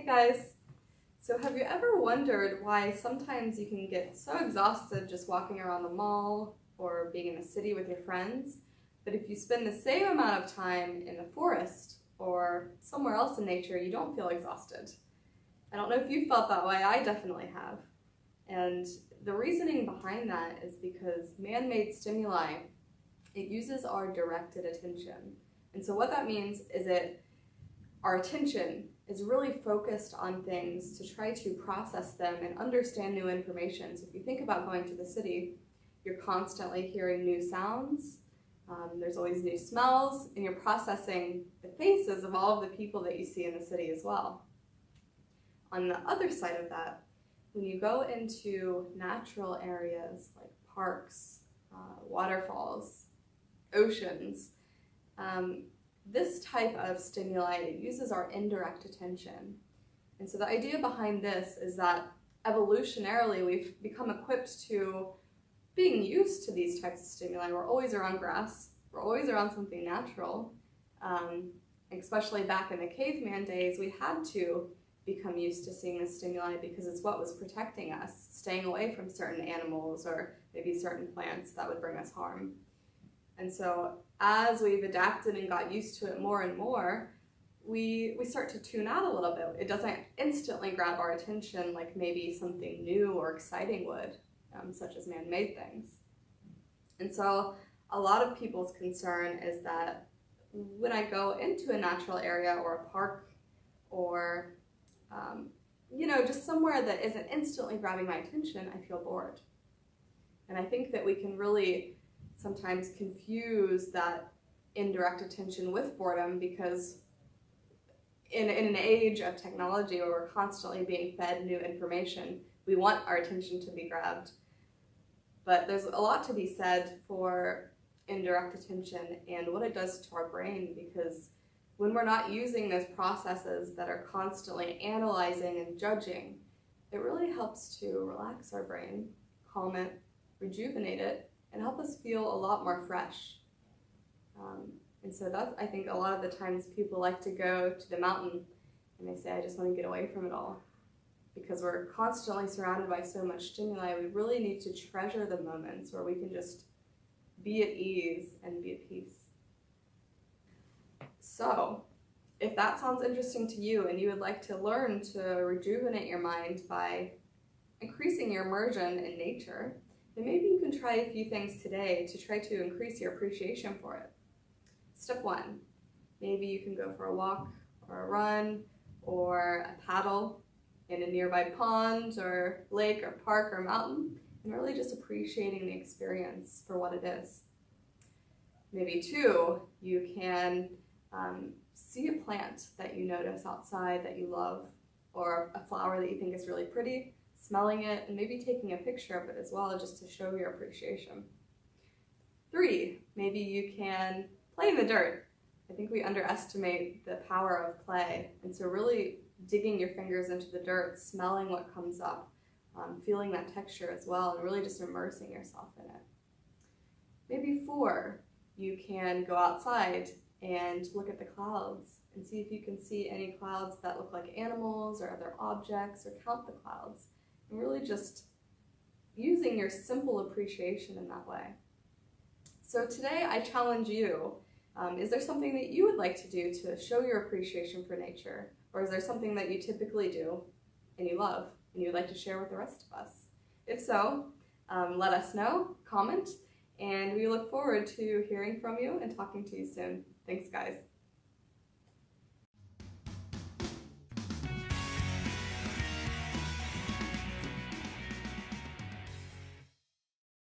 guys! So have you ever wondered why sometimes you can get so exhausted just walking around the mall or being in a city with your friends, but if you spend the same amount of time in the forest or somewhere else in nature, you don't feel exhausted? I don't know if you felt that way, I definitely have. And the reasoning behind that is because man-made stimuli, it uses our directed attention. And so what that means is that our attention is really focused on things to try to process them and understand new information. So if you think about going to the city, you're constantly hearing new sounds, there's always new smells, and you're processing the faces of all of the people that you see in the city as well. On the other side of that, when you go into natural areas like parks, waterfalls, oceans, this type of stimuli uses our indirect attention. And so the idea behind this is that evolutionarily we've become equipped to being used to these types of stimuli. We're always around grass, we're always around something natural. Especially back in the caveman days, we had to become used to seeing this stimuli because it's what was protecting us, staying away from certain animals or maybe certain plants that would bring us harm. And so as we've adapted and got used to it more and more, we start to tune out a little bit. It doesn't instantly grab our attention like maybe something new or exciting would, such as man-made things. And so a lot of people's concern is that when I go into a natural area or a park or just somewhere that isn't instantly grabbing my attention, I feel bored. And I think that we can really sometimes confuse that indirect attention with boredom because in an age of technology where we're constantly being fed new information, we want our attention to be grabbed. But there's a lot to be said for indirect attention and what it does to our brain, because when we're not using those processes that are constantly analyzing and judging, it really helps to relax our brain, calm it, rejuvenate it, and help us feel a lot more fresh. And so that's, I think, a lot of the times people like to go to the mountain and they say, I just want to get away from it all. Because we're constantly surrounded by so much stimuli, we really need to treasure the moments where we can just be at ease and be at peace. So, if that sounds interesting to you and you would like to learn to rejuvenate your mind by increasing your immersion in nature, then maybe you can try a few things today to try to increase your appreciation for it. Step 1, maybe you can go for a walk or a run or a paddle in a nearby pond or lake or park or mountain, and really just appreciating the experience for what it is. Maybe 2, you can see a plant that you notice outside that you love, or a flower that you think is really pretty, smelling it, and maybe taking a picture of it as well, just to show your appreciation. 3, maybe you can play in the dirt. I think we underestimate the power of play, and so really digging your fingers into the dirt, smelling what comes up, feeling that texture as well, and really just immersing yourself in it. Maybe 4, you can go outside and look at the clouds and see if you can see any clouds that look like animals or other objects, or count the clouds, and really just using your simple appreciation in that way. So today I challenge you, is there something that you would like to do to show your appreciation for nature? Or is there something that you typically do and you love and you'd like to share with the rest of us? If so, let us know, comment, and we look forward to hearing from you and talking to you soon. Thanks, guys.